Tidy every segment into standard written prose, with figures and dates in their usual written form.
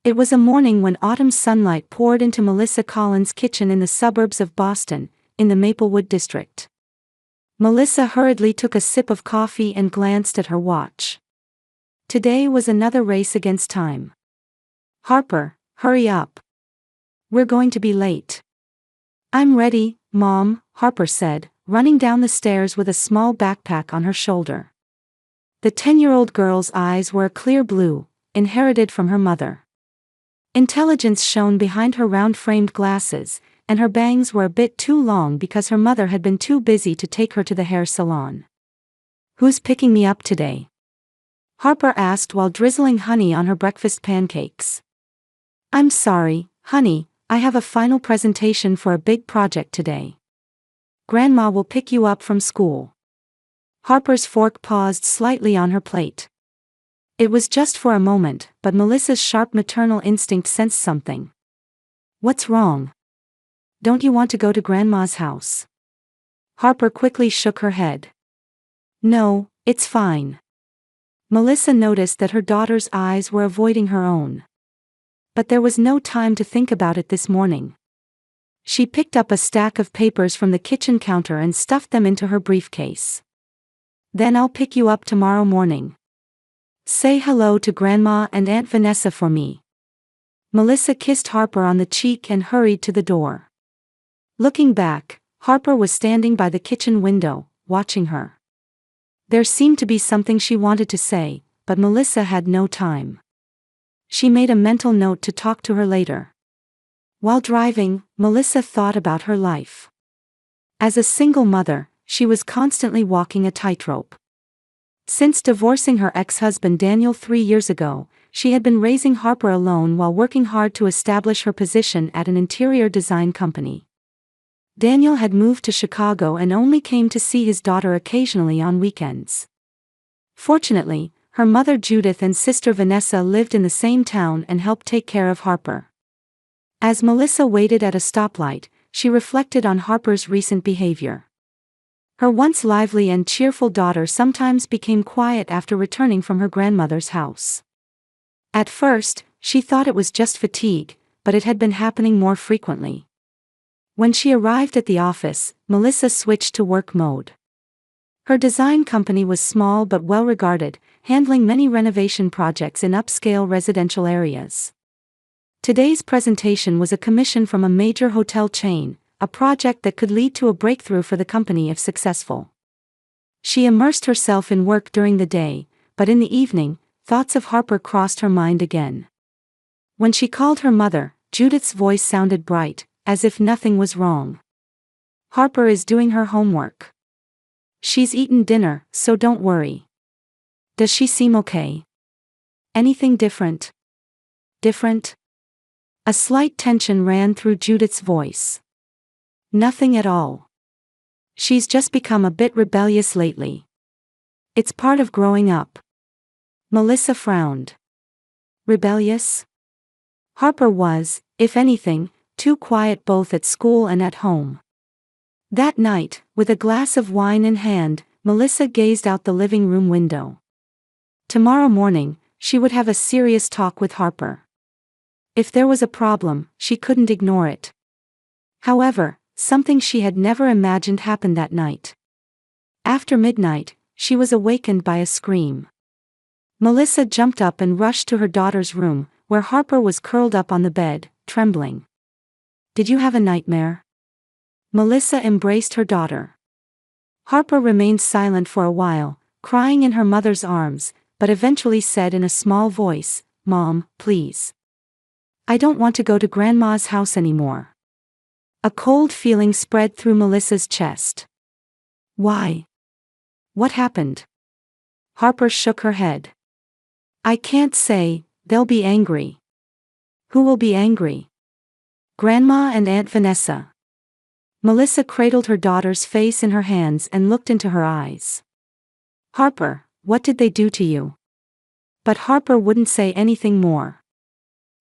It was a morning when autumn sunlight poured into Melissa Collins' kitchen in the suburbs of Boston, in the Maplewood district. Melissa hurriedly took a sip of coffee and glanced at her watch. Today was another race against time. "Harper, hurry up. We're going to be late." "I'm ready, Mom," Harper said, running down the stairs with a small backpack on her shoulder. The 10-year-old girl's eyes were a clear blue, inherited from her mother. Intelligence shone behind her round-framed glasses, and her bangs were a bit too long because her mother had been too busy to take her to the hair salon. "Who's picking me up today?" Harper asked while drizzling honey on her breakfast pancakes. "I'm sorry, honey, I have a final presentation for a big project today. Grandma will pick you up from school." Harper's fork paused slightly on her plate. It was just for a moment, but Melissa's sharp maternal instinct sensed something. "What's wrong? Don't you want to go to Grandma's house?" Harper quickly shook her head. "No, it's fine." Melissa noticed that her daughter's eyes were avoiding her own. But there was no time to think about it this morning. She picked up a stack of papers from the kitchen counter and stuffed them into her briefcase. "Then I'll pick you up tomorrow morning. Say hello to Grandma and Aunt Vanessa for me." Melissa kissed Harper on the cheek and hurried to the door. Looking back, Harper was standing by the kitchen window, watching her. There seemed to be something she wanted to say, but Melissa had no time. She made a mental note to talk to her later. While driving, Melissa thought about her life. As a single mother, she was constantly walking a tightrope. Since divorcing her ex-husband Daniel 3 years ago, she had been raising Harper alone while working hard to establish her position at an interior design company. Daniel had moved to Chicago and only came to see his daughter occasionally on weekends. Fortunately, her mother Judith and sister Vanessa lived in the same town and helped take care of Harper. As Melissa waited at a stoplight, she reflected on Harper's recent behavior. Her once lively and cheerful daughter sometimes became quiet after returning from her grandmother's house. At first, she thought it was just fatigue, but it had been happening more frequently. When she arrived at the office, Melissa switched to work mode. Her design company was small but well-regarded, handling many renovation projects in upscale residential areas. Today's presentation was a commission from a major hotel chain, a project that could lead to a breakthrough for the company if successful. She immersed herself in work during the day, but in the evening, thoughts of Harper crossed her mind again. When she called her mother, Judith's voice sounded bright, as if nothing was wrong. "Harper is doing her homework. She's eaten dinner, so don't worry. Does she seem okay? Anything different?" "Different?" A slight tension ran through Judith's voice. "Nothing at all. She's just become a bit rebellious lately. It's part of growing up." Melissa frowned. Rebellious? Harper was, if anything, too quiet both at school and at home. That night, with a glass of wine in hand, Melissa gazed out the living room window. Tomorrow morning, she would have a serious talk with Harper. If there was a problem, she couldn't ignore it. However, something she had never imagined happened that night. After midnight, she was awakened by a scream. Melissa jumped up and rushed to her daughter's room, where Harper was curled up on the bed, trembling. "Did you have a nightmare?" Melissa embraced her daughter. Harper remained silent for a while, crying in her mother's arms, but eventually said in a small voice, "Mom, please. I don't want to go to Grandma's house anymore." A cold feeling spread through Melissa's chest. "Why? What happened?" Harper shook her head. "I can't say, they'll be angry." "Who will be angry?" "Grandma and Aunt Vanessa." Melissa cradled her daughter's face in her hands and looked into her eyes. "Harper, what did they do to you?" But Harper wouldn't say anything more.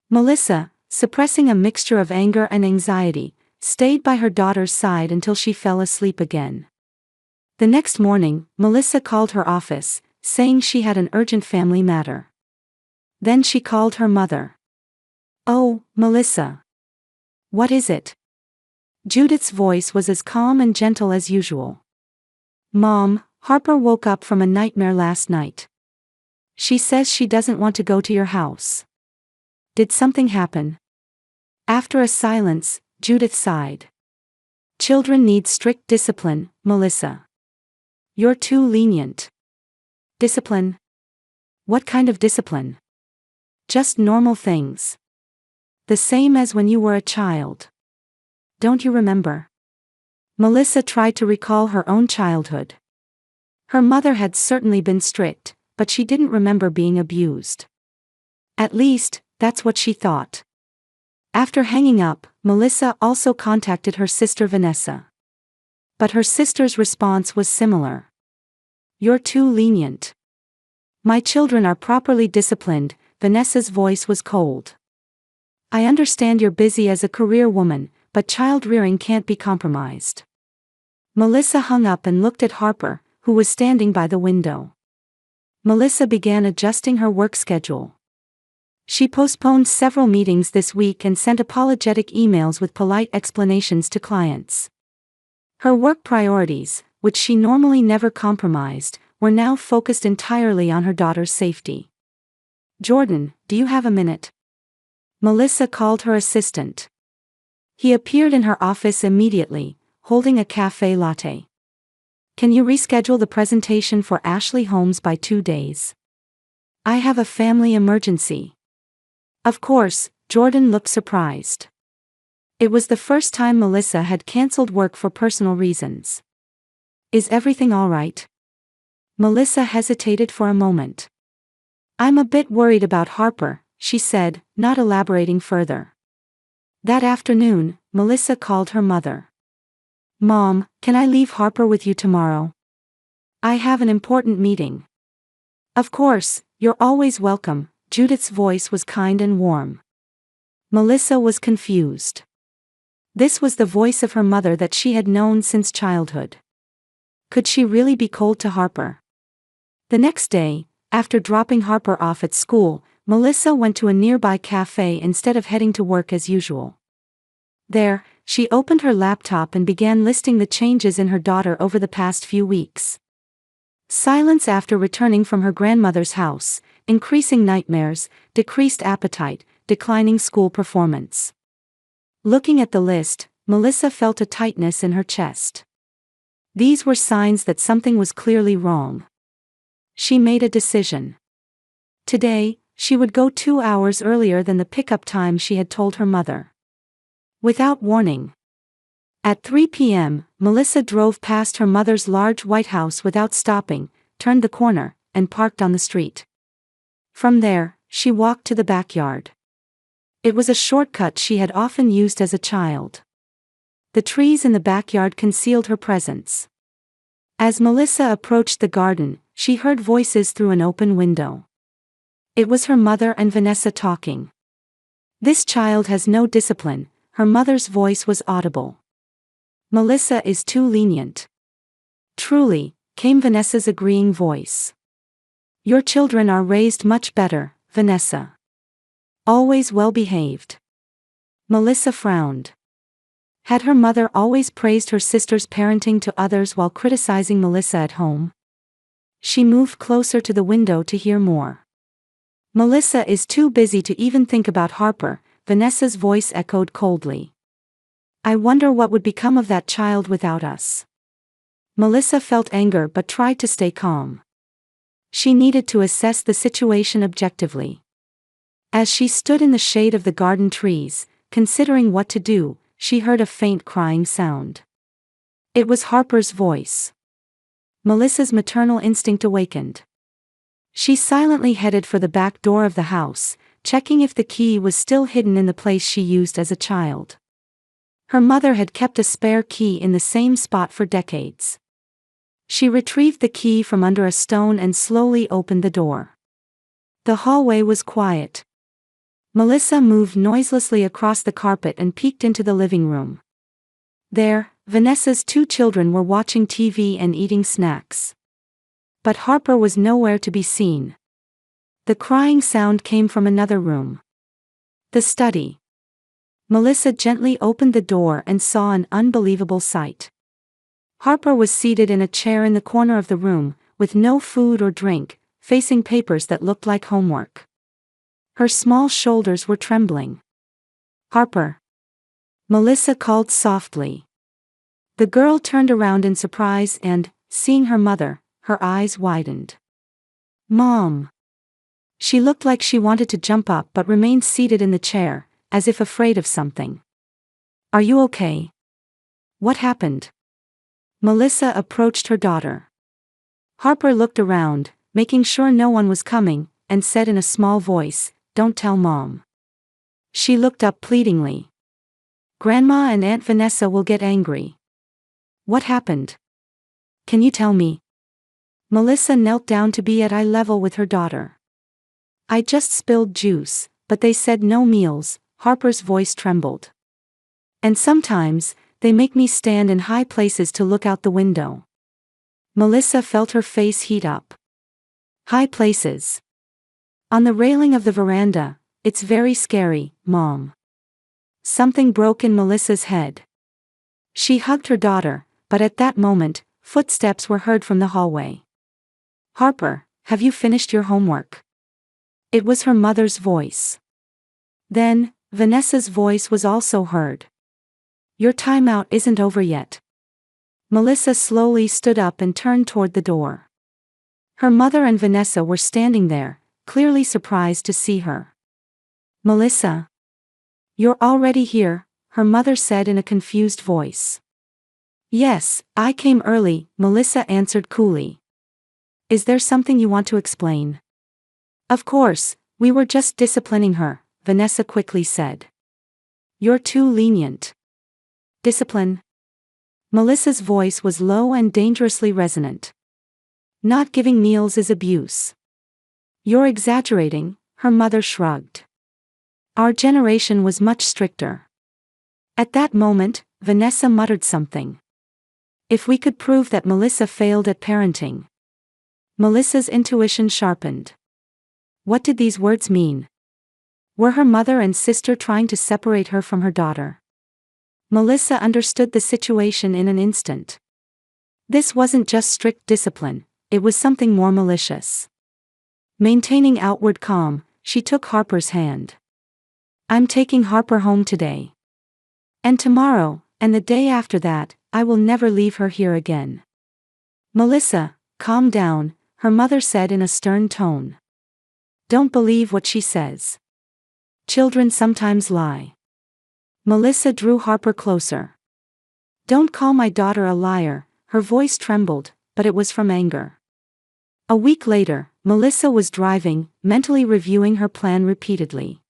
Melissa, suppressing a mixture of anger and anxiety, stayed by her daughter's side until she fell asleep again. The next morning, Melissa called her office, saying she had an urgent family matter. Then she called her mother. Oh, Melissa. What is it? Judith's voice was as calm and gentle as usual. Mom, Harper woke up from a nightmare last night. She says she doesn't want to go to your house. Did something happen? After a silence, Judith sighed. Children need strict discipline, Melissa. You're too lenient. Discipline? What kind of discipline? Just normal things. The same as when you were a child. Don't you remember? Melissa tried to recall her own childhood. Her mother had certainly been strict, but she didn't remember being abused. At least, that's what she thought. After hanging up, Melissa also contacted her sister Vanessa. But her sister's response was similar. You're too lenient. My children are properly disciplined, Vanessa's voice was cold. I understand you're busy as a career woman, but child rearing can't be compromised. Melissa hung up and looked at Harper, who was standing by the window. Melissa began adjusting her work schedule. She postponed several meetings this week and sent apologetic emails with polite explanations to clients. Her work priorities, which she normally never compromised, were now focused entirely on her daughter's safety. Jordan, do you have a minute? Melissa called her assistant. He appeared in her office immediately, holding a cafe latte. Can you reschedule the presentation for Ashley Holmes by 2 days? I have a family emergency. Of course, Jordan looked surprised. It was the first time Melissa had cancelled work for personal reasons. Is everything all right? Melissa hesitated for a moment. I'm a bit worried about Harper, she said, not elaborating further. That afternoon, Melissa called her mother. Mom, can I leave Harper with you tomorrow? I have an important meeting. Of course, you're always welcome. Judith's voice was kind and warm. Melissa was confused. This was the voice of her mother that she had known since childhood. Could she really be cold to Harper? The next day, after dropping Harper off at school, Melissa went to a nearby cafe instead of heading to work as usual. There, she opened her laptop and began listing the changes in her daughter over the past few weeks. Silence after returning from her grandmother's house, increasing nightmares, decreased appetite, declining school performance. Looking at the list, Melissa felt a tightness in her chest. These were signs that something was clearly wrong. She made a decision. Today, she would go 2 hours earlier than the pickup time she had told her mother. Without warning. At 3 p.m., Melissa drove past her mother's large white house without stopping, turned the corner, and parked on the street. From there, she walked to the backyard. It was a shortcut she had often used as a child. The trees in the backyard concealed her presence. As Melissa approached the garden, she heard voices through an open window. It was her mother and Vanessa talking. This child has no discipline, her mother's voice was audible. Melissa is too lenient. Truly, came Vanessa's agreeing voice. Your children are raised much better, Vanessa. Always well behaved. Melissa frowned. Had her mother always praised her sister's parenting to others while criticizing Melissa at home? She moved closer to the window to hear more. Melissa is too busy to even think about Harper, Vanessa's voice echoed coldly. I wonder what would become of that child without us. Melissa felt anger but tried to stay calm. She needed to assess the situation objectively. As she stood in the shade of the garden trees, considering what to do, she heard a faint crying sound. It was Harper's voice. Melissa's maternal instinct awakened. She silently headed for the back door of the house, checking if the key was still hidden in the place she used as a child. Her mother had kept a spare key in the same spot for decades. She retrieved the key from under a stone and slowly opened the door. The hallway was quiet. Melissa moved noiselessly across the carpet and peeked into the living room. There, Vanessa's 2 children were watching TV and eating snacks. But Harper was nowhere to be seen. The crying sound came from another room. The study. Melissa gently opened the door and saw an unbelievable sight. Harper was seated in a chair in the corner of the room, with no food or drink, facing papers that looked like homework. Her small shoulders were trembling. "Harper," Melissa called softly. The girl turned around in surprise and, seeing her mother, her eyes widened. "Mom." She looked like she wanted to jump up but remained seated in the chair, as if afraid of something. "Are you okay? What happened?" Melissa approached her daughter. Harper looked around, making sure no one was coming, and said in a small voice, "Don't tell Mom." She looked up pleadingly. "Grandma and Aunt Vanessa will get angry." "What happened? Can you tell me?" Melissa knelt down to be at eye level with her daughter. "I just spilled juice, but they said no meals," Harper's voice trembled. "And sometimes, they make me stand in high places to look out the window." Melissa felt her face heat up. "High places. On the railing of the veranda, it's very scary, Mom." Something broke in Melissa's head. She hugged her daughter, but at that moment, footsteps were heard from the hallway. "Harper, have you finished your homework?" It was her mother's voice. Then, Vanessa's voice was also heard. "Your timeout isn't over yet." Melissa slowly stood up and turned toward the door. Her mother and Vanessa were standing there, clearly surprised to see her. "Melissa? You're already here," her mother said in a confused voice. "Yes, I came early," Melissa answered coolly. "Is there something you want to explain?" "Of course, we were just disciplining her," Vanessa quickly said. "You're too lenient." "Discipline?" Melissa's voice was low and dangerously resonant. "Not giving meals is abuse." "You're exaggerating," her mother shrugged. "Our generation was much stricter." At that moment, Vanessa muttered something. If we could prove that Melissa failed at parenting. Melissa's intuition sharpened. What did these words mean? Were her mother and sister trying to separate her from her daughter? Melissa understood the situation in an instant. This wasn't just strict discipline, it was something more malicious. Maintaining outward calm, she took Harper's hand. "I'm taking Harper home today. And tomorrow, and the day after that, I will never leave her here again." "Melissa, calm down," her mother said in a stern tone. "Don't believe what she says. Children sometimes lie." Melissa drew Harper closer. "Don't call my daughter a liar," her voice trembled, but it was from anger. A week later, Melissa was driving, mentally reviewing her plan repeatedly.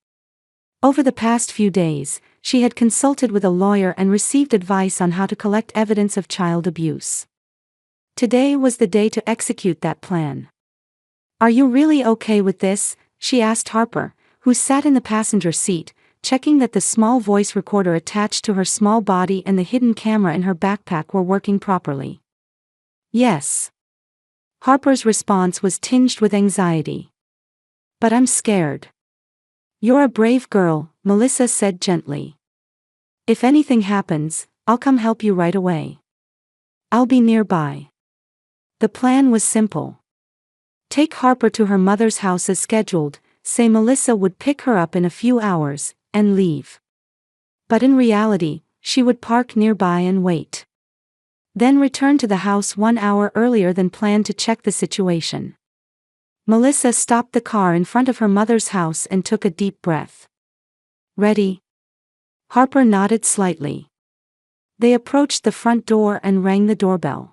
Over the past few days, she had consulted with a lawyer and received advice on how to collect evidence of child abuse. Today was the day to execute that plan. "Are you really okay with this?" she asked Harper, who sat in the passenger seat, checking that the small voice recorder attached to her small body and the hidden camera in her backpack were working properly. "Yes." Harper's response was tinged with anxiety. "But I'm scared." "You're a brave girl," Melissa said gently. "If anything happens, I'll come help you right away. I'll be nearby." The plan was simple. Take Harper to her mother's house as scheduled, say Melissa would pick her up in a few hours, and leave. But in reality, she would park nearby and wait. Then return to the house 1 hour earlier than planned to check the situation. Melissa stopped the car in front of her mother's house and took a deep breath. "Ready?" Harper nodded slightly. They approached the front door and rang the doorbell.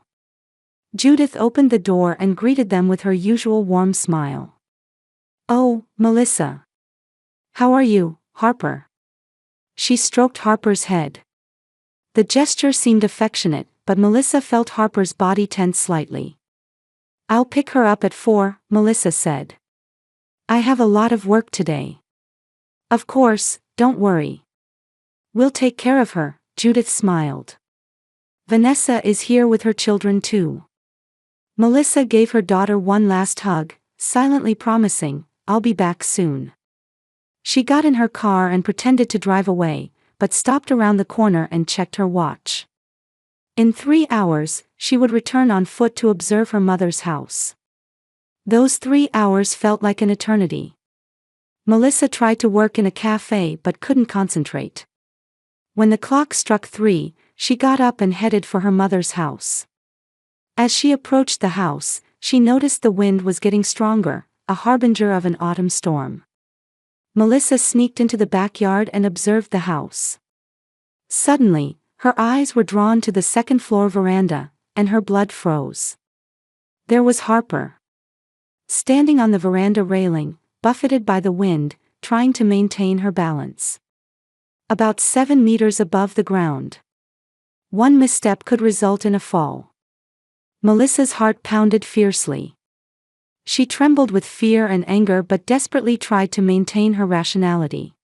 Judith opened the door and greeted them with her usual warm smile. "Oh, Melissa. How are you, Harper?" She stroked Harper's head. The gesture seemed affectionate, but Melissa felt Harper's body tense slightly. "I'll pick her up at 4, Melissa said. "I have a lot of work today." "Of course, don't worry. We'll take care of her," Judith smiled. "Vanessa is here with her children too." Melissa gave her daughter one last hug, silently promising, "I'll be back soon." She got in her car and pretended to drive away, but stopped around the corner and checked her watch. In 3 hours, she would return on foot to observe her mother's house. Those 3 hours felt like an eternity. Melissa tried to work in a cafe but couldn't concentrate. When the clock struck 3, she got up and headed for her mother's house. As she approached the house, she noticed the wind was getting stronger, a harbinger of an autumn storm. Melissa sneaked into the backyard and observed the house. Suddenly, her eyes were drawn to the second-floor veranda, and her blood froze. There was Harper. Standing on the veranda railing, buffeted by the wind, trying to maintain her balance. About 7 meters above the ground. One misstep could result in a fall. Melissa's heart pounded fiercely. She trembled with fear and anger but desperately tried to maintain her rationality.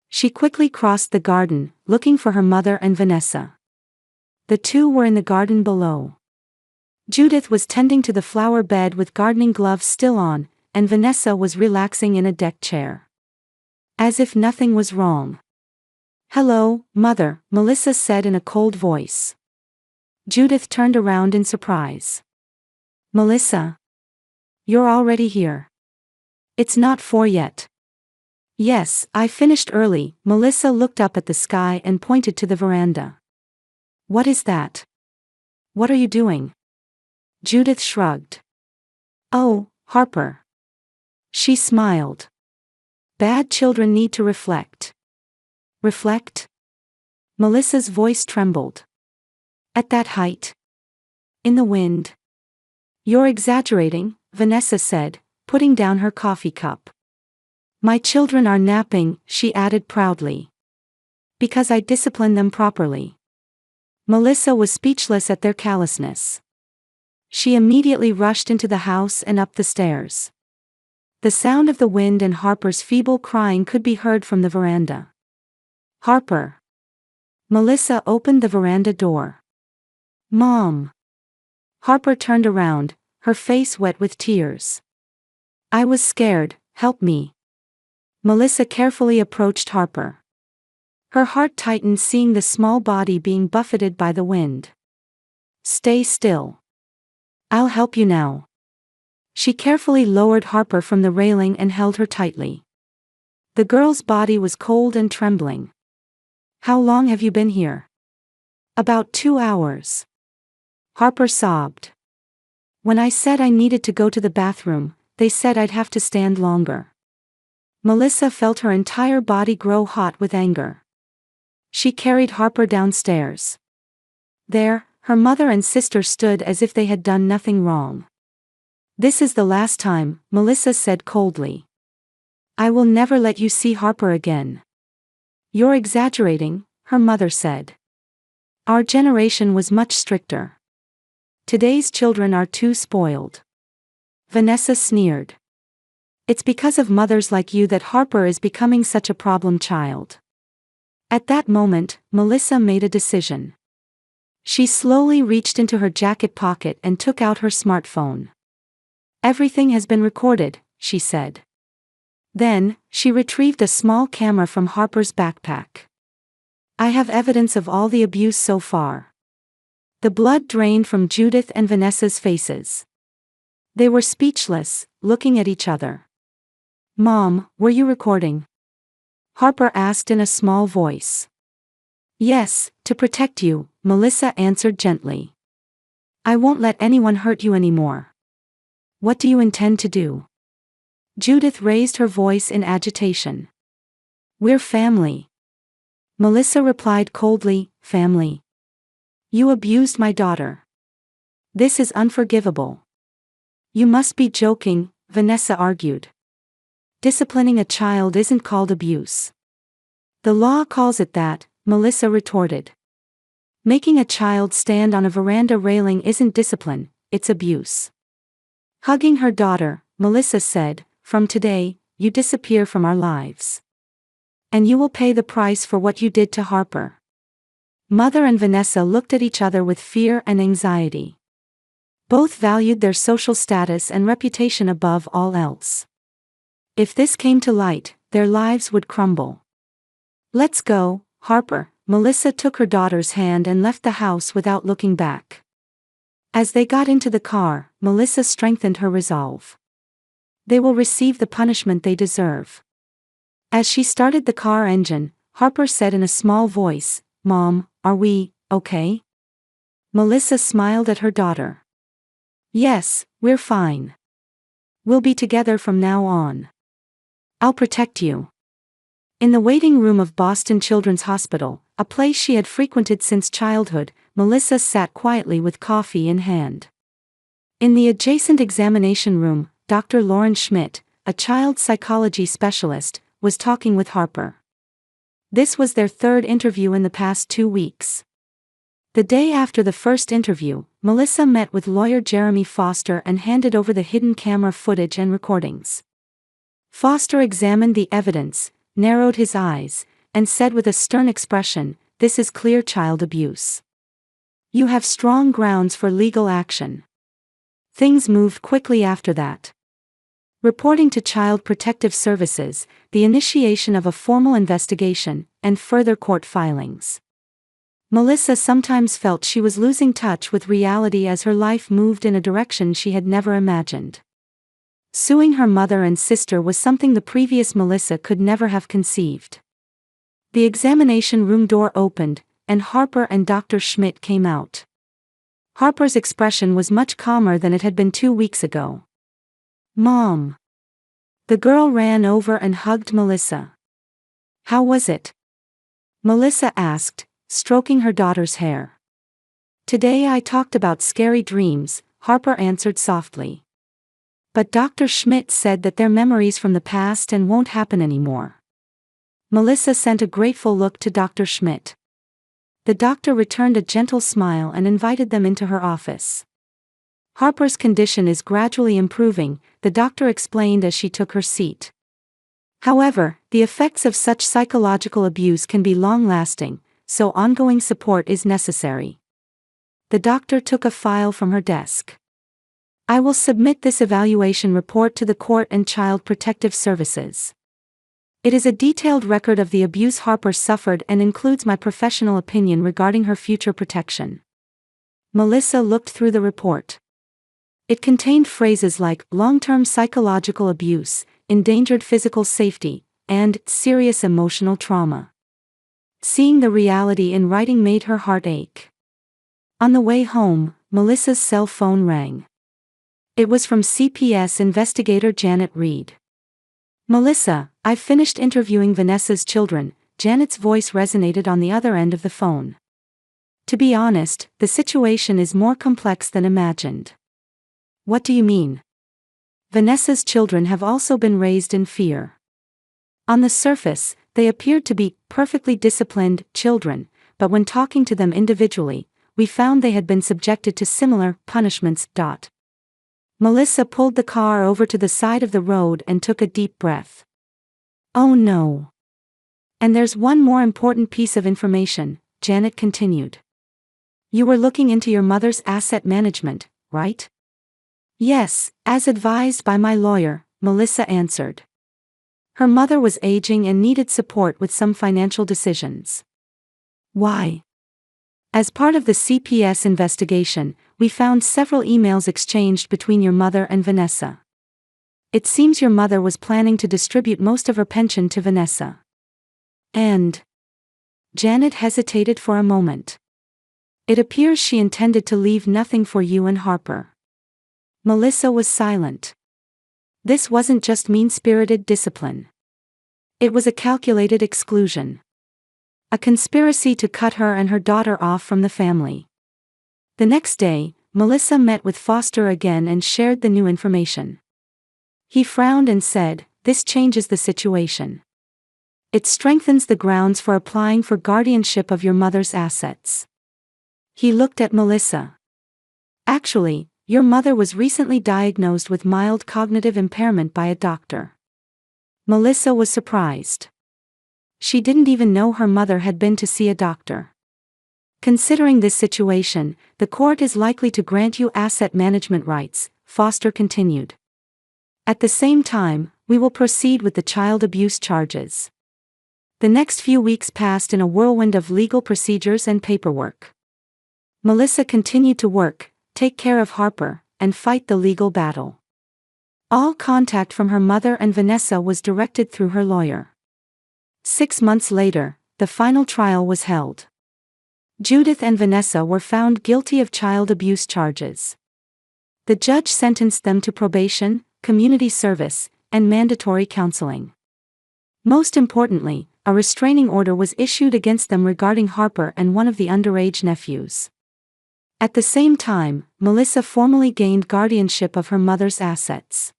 She quickly crossed the garden, looking for her mother and Vanessa. The two were in the garden below. Judith was tending to the flower bed with gardening gloves still on, and Vanessa was relaxing in a deck chair. As if nothing was wrong. "Hello, Mother," Melissa said in a cold voice. Judith turned around in surprise. "Melissa? You're already here. It's not 4 yet." "Yes, I finished early." Melissa looked up at the sky and pointed to the veranda. "What is that? What are you doing?" Judith shrugged. "Oh, Harper." She smiled. "Bad children need to reflect." "Reflect?" Melissa's voice trembled. "At that height? In the wind?" "You're exaggerating," Vanessa said, putting down her coffee cup. "My children are napping," she added proudly. "Because I discipline them properly." Melissa was speechless at their callousness. She immediately rushed into the house and up the stairs. The sound of the wind and Harper's feeble crying could be heard from the veranda. "Harper." Melissa opened the veranda door. "Mom." Harper turned around, her face wet with tears. "I was scared, help me." Melissa carefully approached Harper. Her heart tightened seeing the small body being buffeted by the wind. "Stay still. I'll help you now." She carefully lowered Harper from the railing and held her tightly. The girl's body was cold and trembling. "How long have you been here?" "About 2 hours." Harper sobbed. "When I said I needed to go to the bathroom, they said I'd have to stand longer." Melissa felt her entire body grow hot with anger. She carried Harper downstairs. There, her mother and sister stood as if they had done nothing wrong. "This is the last time," Melissa said coldly. "I will never let you see Harper again." "You're exaggerating," her mother said. "Our generation was much stricter. Today's children are too spoiled." Vanessa sneered. "It's because of mothers like you that Harper is becoming such a problem child." At that moment, Melissa made a decision. She slowly reached into her jacket pocket and took out her smartphone. "Everything has been recorded," she said. Then, she retrieved a small camera from Harper's backpack. "I have evidence of all the abuse so far." The blood drained from Judith and Vanessa's faces. They were speechless, looking at each other. "Mom, were you recording?" Harper asked in a small voice. "Yes, to protect you," Melissa answered gently. "I won't let anyone hurt you anymore." "What do you intend to do?" Judith raised her voice in agitation. "We're family." Melissa replied coldly, "Family? You abused my daughter. This is unforgivable." "You must be joking," Vanessa argued. "Disciplining a child isn't called abuse." "The law calls it that," Melissa retorted. "Making a child stand on a veranda railing isn't discipline, it's abuse." Hugging her daughter, Melissa said, "From today, you disappear from our lives. And you will pay the price for what you did to Harper." Mother and Vanessa looked at each other with fear and anxiety. Both valued their social status and reputation above all else. If this came to light, their lives would crumble. "Let's go, Harper." Melissa took her daughter's hand and left the house without looking back. As they got into the car, Melissa strengthened her resolve. They will receive the punishment they deserve. As she started the car engine, Harper said in a small voice, "Mom, are we okay?" Melissa smiled at her daughter. "Yes, we're fine. We'll be together from now on. I'll protect you." In the waiting room of Boston Children's Hospital, a place she had frequented since childhood, Melissa sat quietly with coffee in hand. In the adjacent examination room, Dr. Lauren Schmidt, a child psychology specialist, was talking with Harper. This was their third interview in the past 2 weeks. The day after the first interview, Melissa met with lawyer Jeremy Foster and handed over the hidden camera footage and recordings. Foster examined the evidence, narrowed his eyes, and said with a stern expression, "This is clear child abuse. You have strong grounds for legal action." Things moved quickly after that. Reporting to Child Protective Services, the initiation of a formal investigation, and further court filings. Melissa sometimes felt she was losing touch with reality as her life moved in a direction she had never imagined. Suing her mother and sister was something the previous Melissa could never have conceived. The examination room door opened, and Harper and Dr. Schmidt came out. Harper's expression was much calmer than it had been 2 weeks ago. "Mom." The girl ran over and hugged Melissa. "How was it?" Melissa asked, stroking her daughter's hair. "Today I talked about scary dreams," Harper answered softly. "But Dr. Schmidt said that they're memories from the past and won't happen anymore." Melissa sent a grateful look to Dr. Schmidt. The doctor returned a gentle smile and invited them into her office. "Harper's condition is gradually improving," the doctor explained as she took her seat. "However, the effects of such psychological abuse can be long-lasting, so ongoing support is necessary." The doctor took a file from her desk. "I will submit this evaluation report to the Court and Child Protective Services. It is a detailed record of the abuse Harper suffered and includes my professional opinion regarding her future protection." Melissa looked through the report. It contained phrases like long-term psychological abuse, endangered physical safety, and serious emotional trauma. Seeing the reality in writing made her heart ache. On the way home, Melissa's cell phone rang. It was from CPS investigator Janet Reed. "Melissa, I've finished interviewing Vanessa's children." Janet's voice resonated on the other end of the phone. "To be honest, the situation is more complex than imagined." "What do you mean?" "Vanessa's children have also been raised in fear. On the surface, they appeared to be perfectly disciplined children, but when talking to them individually, we found they had been subjected to similar punishments. Melissa pulled the car over to the side of the road and took a deep breath. "Oh no. And there's one more important piece of information," Janet continued. "You were looking into your mother's asset management, right?" "Yes, as advised by my lawyer," Melissa answered. Her mother was aging and needed support with some financial decisions. "Why?" "As part of the CPS investigation, we found several emails exchanged between your mother and Vanessa. It seems your mother was planning to distribute most of her pension to Vanessa. And..." Janet hesitated for a moment. "It appears she intended to leave nothing for you and Harper." Melissa was silent. This wasn't just mean-spirited discipline. It was a calculated exclusion. A conspiracy to cut her and her daughter off from the family. The next day, Melissa met with Foster again and shared the new information. He frowned and said, "This changes the situation. It strengthens the grounds for applying for guardianship of your mother's assets." He looked at Melissa. "Actually, your mother was recently diagnosed with mild cognitive impairment by a doctor." Melissa was surprised. She didn't even know her mother had been to see a doctor. "Considering this situation, the court is likely to grant you asset management rights," Foster continued. "At the same time, We will proceed with the child abuse charges." The next few weeks passed in a whirlwind of legal procedures and paperwork. Melissa continued to work, take care of Harper, and fight the legal battle. All contact from her mother and Vanessa was directed through her lawyer. 6 months later, the final trial was held. Judith and Vanessa were found guilty of child abuse charges. The judge sentenced them to probation, community service, and mandatory counseling. Most importantly, a restraining order was issued against them regarding Harper and one of the underage nephews. At the same time, Melissa formally gained guardianship of her mother's assets.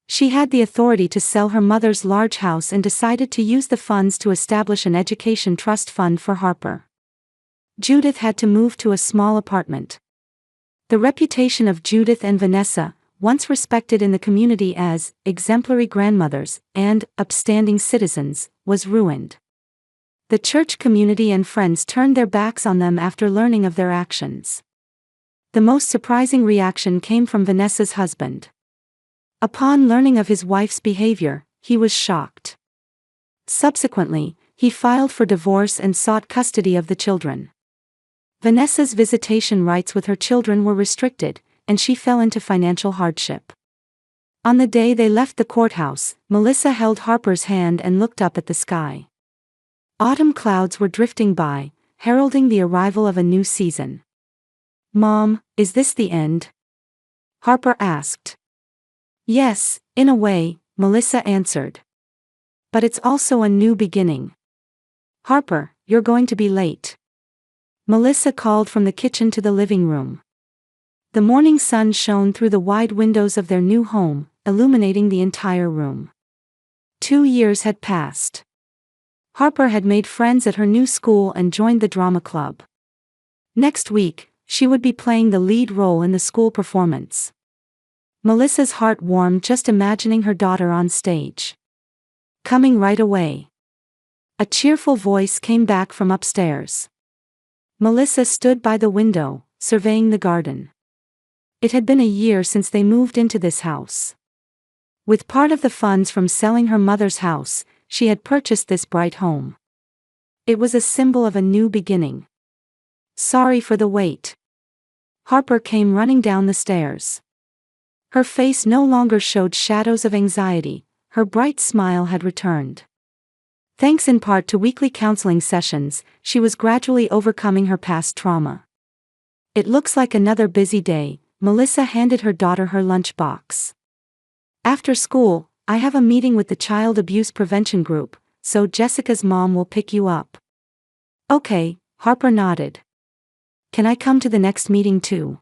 She had the authority to sell her mother's large house and decided to use the funds to establish an education trust fund for Harper. Judith had to move to a small apartment. The reputation of Judith and Vanessa, once respected in the community as exemplary grandmothers and upstanding citizens, was ruined. The church community and friends turned their backs on them after learning of their actions. The most surprising reaction came from Vanessa's husband. Upon learning of his wife's behavior, he was shocked. Subsequently, he filed for divorce and sought custody of the children. Vanessa's visitation rights with her children were restricted, and she fell into financial hardship. On the day they left the courthouse, Melissa held Harper's hand and looked up at the sky. Autumn clouds were drifting by, heralding the arrival of a new season. "Mom, is this the end?" Harper asked. "Yes, in a way," Melissa answered. "But it's also a new beginning." "Harper, you're going to be late." Melissa called from the kitchen to the living room. The morning sun shone through the wide windows of their new home, illuminating the entire room. 2 years had passed. Harper had made friends at her new school and joined the drama club. Next week, she would be playing the lead role in the school performance. Melissa's heart warmed just imagining her daughter on stage. "Coming right away." A cheerful voice came back from upstairs. Melissa stood by the window, surveying the garden. It had been a year since they moved into this house. With part of the funds from selling her mother's house, she had purchased this bright home. It was a symbol of a new beginning. "Sorry for the wait." Harper came running down the stairs. Her face no longer showed shadows of anxiety, her bright smile had returned. Thanks in part to weekly counseling sessions, she was gradually overcoming her past trauma. "It looks like another busy day," Melissa handed her daughter her lunchbox. "After school, I have a meeting with the Child Abuse Prevention Group, so Jessica's mom will pick you up." "Okay," Harper nodded. "Can I come to the next meeting too?"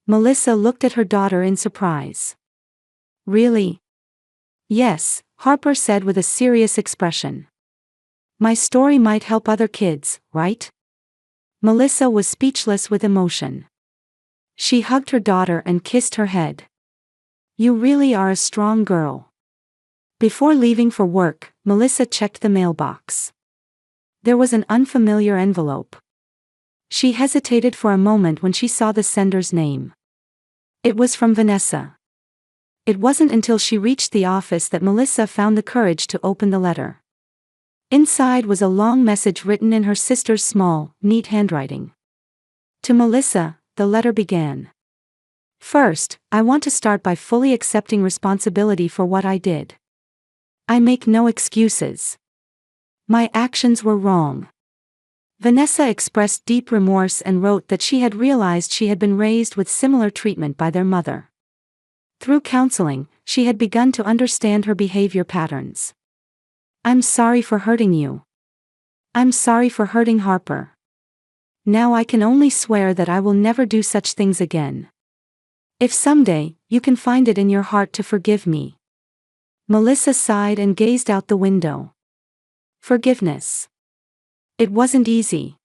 Melissa looked at her daughter in surprise. "Really?" "Yes," Harper said with a serious expression. "My story might help other kids, right?" Melissa was speechless with emotion. She hugged her daughter and kissed her head. "You really are a strong girl." Before leaving for work, Melissa checked the mailbox. There was an unfamiliar envelope. She hesitated for a moment when she saw the sender's name. It was from Vanessa. It wasn't until she reached the office that Melissa found the courage to open the letter. Inside was a long message written in her sister's small, neat handwriting. To Melissa, the letter began. "First, I want to start by fully accepting responsibility for what I did. I make no excuses. My actions were wrong." Vanessa expressed deep remorse and wrote that she had realized she had been raised with similar treatment by their mother. Through counseling, she had begun to understand her behavior patterns. "I'm sorry for hurting you. I'm sorry for hurting Harper. Now I can only swear that I will never do such things again. If someday, you can find it in your heart to forgive me." Melissa sighed and gazed out the window. Forgiveness. It wasn't easy.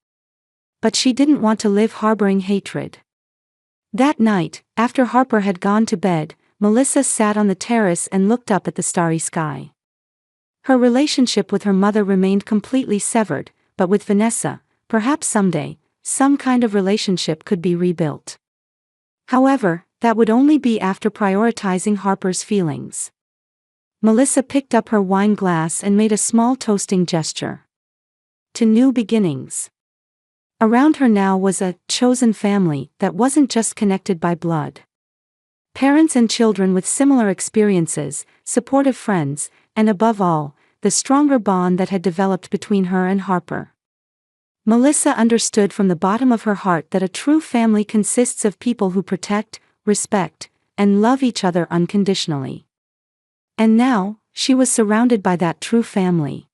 But she didn't want to live harboring hatred. That night, after Harper had gone to bed, Melissa sat on the terrace and looked up at the starry sky. Her relationship with her mother remained completely severed, but with Vanessa, perhaps someday, some kind of relationship could be rebuilt. However, that would only be after prioritizing Harper's feelings. Melissa picked up her wine glass and made a small toasting gesture. To new beginnings. Around her now was a chosen family that wasn't just connected by blood. Parents and children with similar experiences, supportive friends, and above all, the stronger bond that had developed between her and Harper. Melissa understood from the bottom of her heart that a true family consists of people who protect, respect, and love each other unconditionally. And now, she was surrounded by that true family.